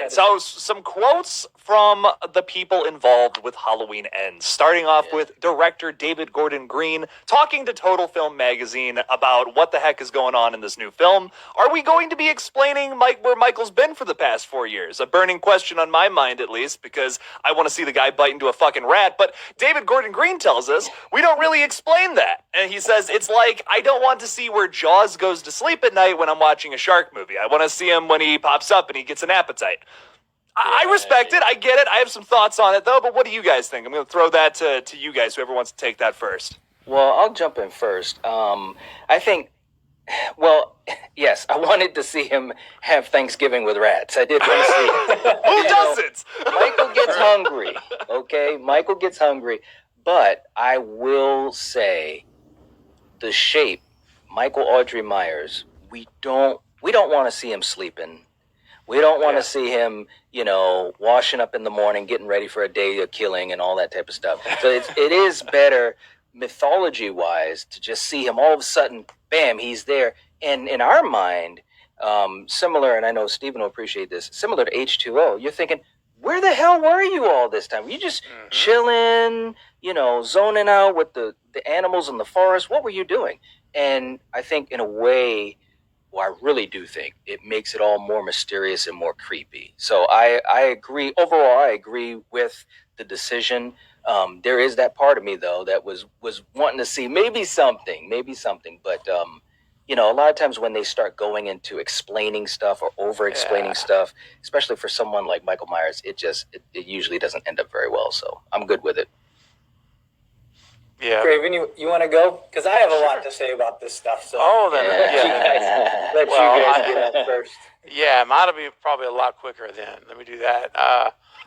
right, so some quotes from the people involved with Halloween Ends. Starting off with director David Gordon Green talking to Total Film Magazine about what the heck is going on in this new film. Are we going to be explaining where Michael's been for the past 4 years? A burning question on my mind, at least, because I want to see the guy bite into a fucking rat. But David Gordon Green tells us we don't really explain that. And he says, it's like, I don't want to see where Jaws goes to sleep at night when I'm watching a shark movie. I want to see him when he pops up and he gets an appetite. I respect it. I get it. I have some thoughts on it, though. But what do you guys think? I'm going to throw that to you guys, whoever wants to take that first. Well, I'll jump in first. I think, yes, I wanted to see him have Thanksgiving with rats. I did want to see it. Who doesn't? Michael gets hungry, okay? Michael gets hungry. But I will say the shape, Michael Audrey Myers, we don't want to see him sleeping. We don't want to see him, washing up in the morning, getting ready for a day of killing and all that type of stuff. So it is better mythology-wise to just see him all of a sudden, bam, he's there. And in our mind, similar, and I know Stephen will appreciate this, similar to H2O, you're thinking, where the hell were you all this time? Were you just chilling, zoning out with the animals in the forest? What were you doing? And I think in a way, I really do think it makes it all more mysterious and more creepy. So I agree. Overall, I agree with the decision. There is that part of me, though, that was wanting to see maybe something. But, a lot of times when they start going into explaining stuff or over-explaining stuff, especially for someone like Michael Myers, it usually doesn't end up very well. So I'm good with it. Yeah. Craven, you want to go? Because I have a lot to say about this stuff. So then let you guys get up first. Yeah, mine'll be probably a lot quicker then. Let me do that.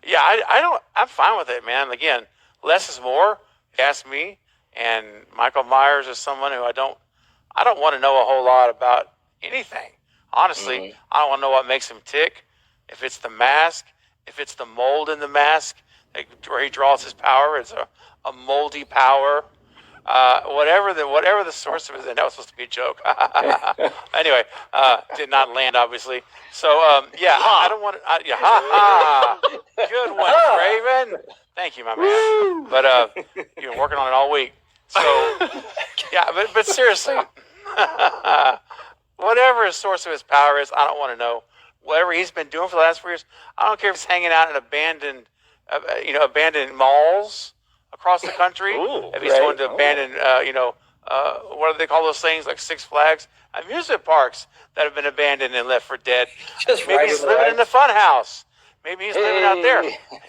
I'm fine with it, man. Again, less is more. If you ask me, and Michael Myers is someone who I don't want to know a whole lot about anything. Honestly, I don't want to know what makes him tick. If it's the mask, if it's the mold in the mask, where he draws his power, it's a moldy power. Whatever the source of it is, that was supposed to be a joke. Anyway, did not land, obviously. So, I don't want to. Good one, Craven. Thank you, my man. But you've been working on it all week. So, but seriously, whatever his source of his power is, I don't want to know. Whatever he's been doing for the last 4 years, I don't care if he's hanging out in abandoned malls across the country. If he's going to abandon, what do they call those things, like Six Flags? Amusement parks that have been abandoned and left for dead. Maybe he's living in the fun house. Maybe he's living out there.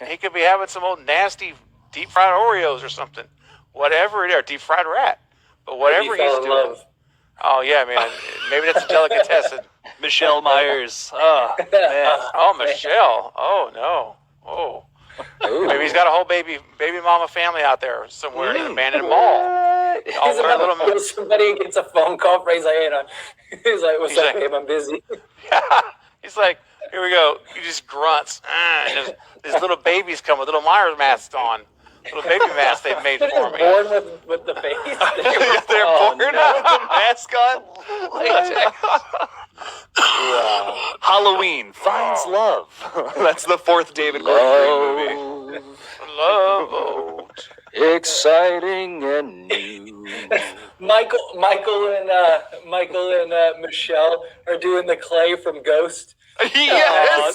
He could be having some old nasty deep fried Oreos or something. Whatever it is, deep fried rat. But whatever he's doing. Oh, yeah, man. Maybe that's a delicatessen. Michelle Myers. Oh, man. Oh, Michelle. Oh, no. Oh. Maybe he's got a whole baby mama family out there somewhere in an abandoned mall. He's about to kill somebody and gets a phone call for he's like, what's up, babe? I'm busy. He's like, here we go. He just grunts. And these little babies come with little Myers masks on. Little baby masks they've made for me. Born with the face. They're born with the mask on. Halloween finds love. That's the fourth David Gordon Green movie. Love. Exciting and new. Michael and Michelle are doing the clay from Ghost. Yes.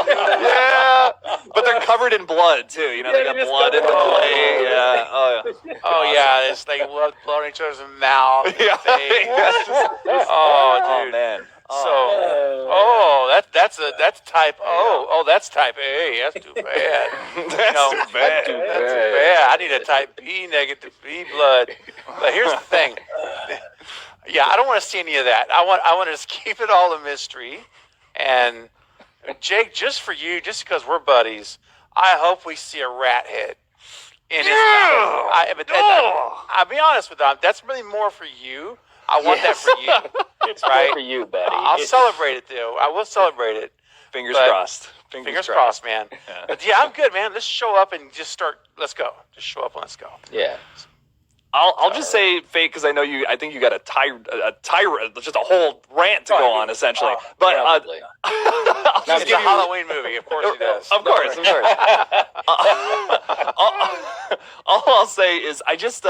Yeah. But they're covered in blood too. They got blood in the clay. Yeah. Oh yeah. They love blowing each other's mouth. Yeah. Oh, dude. Man. That's type O. Oh, that's type A. That's too bad. That's too bad. That's too bad. I need a type B negative B blood. But here's the thing. Yeah, I don't want to see any of that. I want to just keep it all a mystery. And Jake, just for you, just because we're buddies, I hope we see a rat head in his mouth. I'll be honest with you. That's really more for you. I want that for you. It's right for you, buddy. I'll celebrate it, though. I will celebrate it. Fingers crossed. Fingers crossed, man. Yeah. But yeah, I'm good, man. Let's show up and just start. Let's go. Just show up and let's go. Yeah. I'll just say fate because I know you. I think you got a just a whole rant to go on essentially. But Probably. I'll It's just a give you. Halloween movie, of course he does. Of course. All I'll say is I just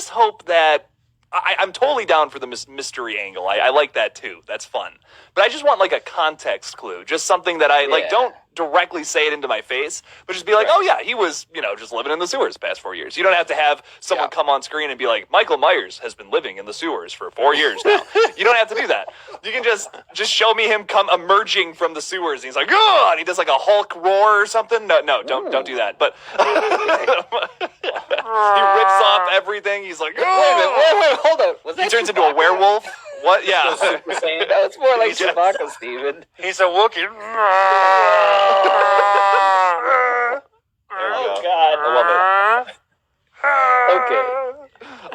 hope that I'm totally down for the mystery angle. I like that too. That's fun. But I just want like a context clue, just something that I like. Yeah. Don't directly say it into my face, but just be like, oh yeah, he was, just living in the sewers the past 4 years. You don't have to have someone come on screen and be like, Michael Myers has been living in the sewers for 4 years now. You don't have to do that. You can just show me him come emerging from the sewers. And he's like, oh, and he does like a Hulk roar or something. No, don't do that. But he rips off everything. He's like, oh. Wait, hold on. Was He that turns into a werewolf. What? Yeah. Super Saiyan. No, it's more like Yes. Chewbacca, Steven. He's a Wookiee. There we go. God, I love it. Okay.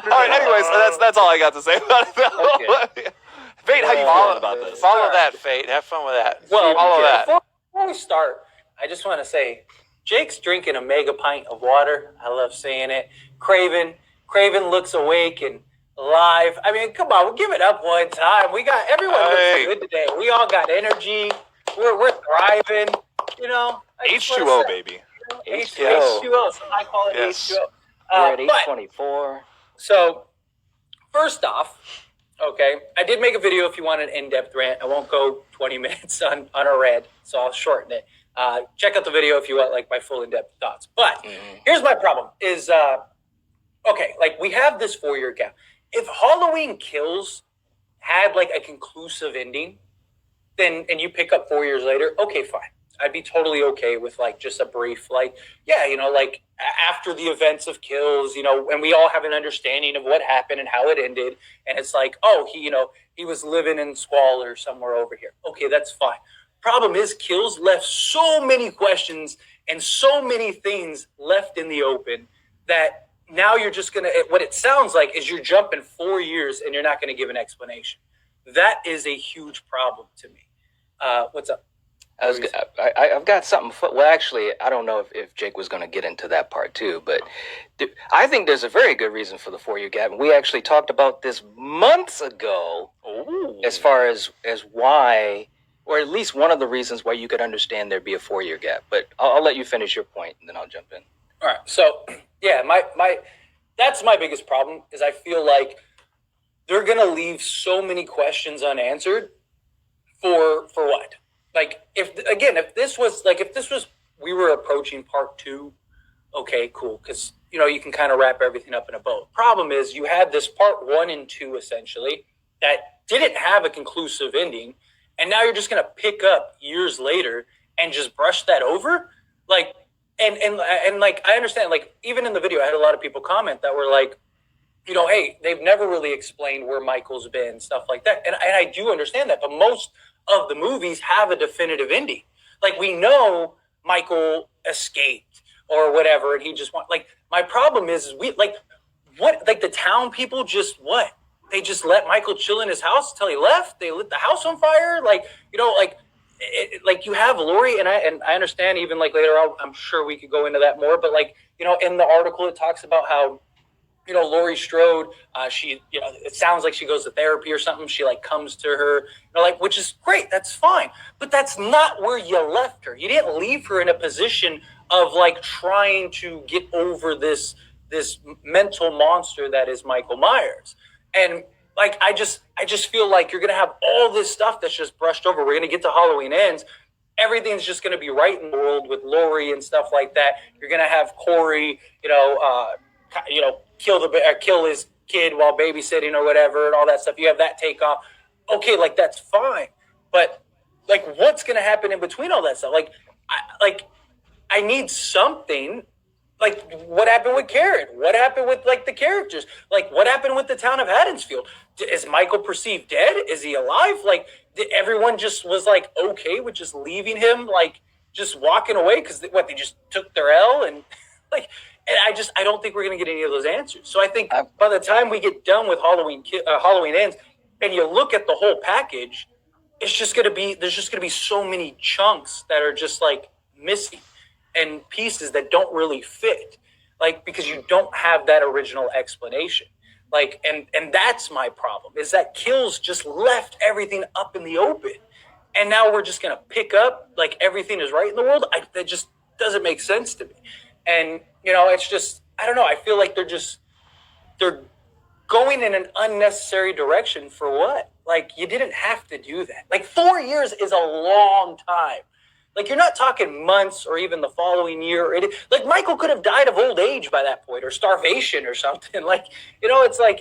All right. Anyways, that's all I got to say about it. Okay. Fate, how you feeling about this? Follow that, Fate. Have fun with that. Well, follow that. Before we start, I just want to say, Jake's drinking a mega pint of water. I love saying it. Craven looks awake and alive. I mean, come on, we'll give it up one time. Everyone Hey. looks good today. We all got energy. We're thriving. I just wanna H2O, say- baby. H2O. So I call it Yes. H2O. We're at But 8:24. so, first off, okay, I did make a video if you want an in-depth rant. I won't go 20 minutes on a rant, so I'll shorten it. Check out the video if you want like my full in-depth thoughts. But here's my problem is, okay, like we have this 4-year gap. If Halloween Kills had like a conclusive ending, then, and you pick up 4 years later, okay, fine. I'd be totally okay with like just a brief, like, yeah, like after the events of Kills, and we all have an understanding of what happened and how it ended. And it's like, oh, he was living in squalor somewhere over here. Okay, that's fine. Problem is, Kills left so many questions and so many things left in the open that now you're just going to, what it sounds like is you're jumping 4 years and you're not going to give an explanation. That is a huge problem to me. What's up? I've got something. Well, actually, I don't know if Jake was going to get into that part too, but I think there's a very good reason for the 4-year gap. We actually talked about this months ago, as far as why, or at least one of the reasons why you could understand there'd be a 4-year gap. But I'll let you finish your point, and then I'll jump in. All right. So, yeah, that's my biggest problem is I feel like they're going to leave so many questions unanswered for what? Like if this was we were approaching part 2, okay, cool, because you can kind of wrap everything up in a bow. Problem is you had this part 1 and 2 essentially that didn't have a conclusive ending, and now you're just gonna pick up years later and just brush that over, like and like I understand, like even in the video I had a lot of people comment that were like, hey, they've never really explained where Michael's been, stuff like that, and I do understand that, but most of the movies have a definitive ending. Like we know Michael escaped or whatever, and he just my problem is we the town people just they just let Michael chill in his house until he left. They lit the house on fire. You have Laurie, and I understand even like later on, I'm sure we could go into that more, but in the article it talks about how Laurie Strode, she, it sounds like she goes to therapy or something. She comes to her, which is great. That's fine. But that's not where you left her. You didn't leave her in a position of trying to get over this mental monster that is Michael Myers. And I just feel like you're going to have all this stuff that's just brushed over. We're going to get to Halloween Ends. Everything's just going to be right in the world with Laurie and stuff like that. You're going to have Corey, kill his kid while babysitting or whatever and all that stuff. You have that take off. Okay, that's fine. But what's going to happen in between all that stuff? I need something. What happened with Karen? What happened with the characters? What happened with the town of Haddonfield? Is Michael perceived dead? Is he alive? Did everyone just was okay with just leaving him, just walking away because they just took their L and and I don't think we're going to get any of those answers. So I think by the time we get done with Halloween Ends, and you look at the whole package, there's just going to be so many chunks that are just missing and pieces that don't really fit. like, because you don't have that original explanation. Like, and that's my problem, is that Kills just left everything up in the open. And now we're just going to pick up like everything is right in the world. That just doesn't make sense to me. And, you know, it's just, I don't know. I feel like they're going in an unnecessary direction for what? Like, you didn't have to do that. Like, 4 years is a long time. Like, you're not talking months or even the following year. Like, Michael could have died of old age by that point, or starvation or something. Like, you know, it's like,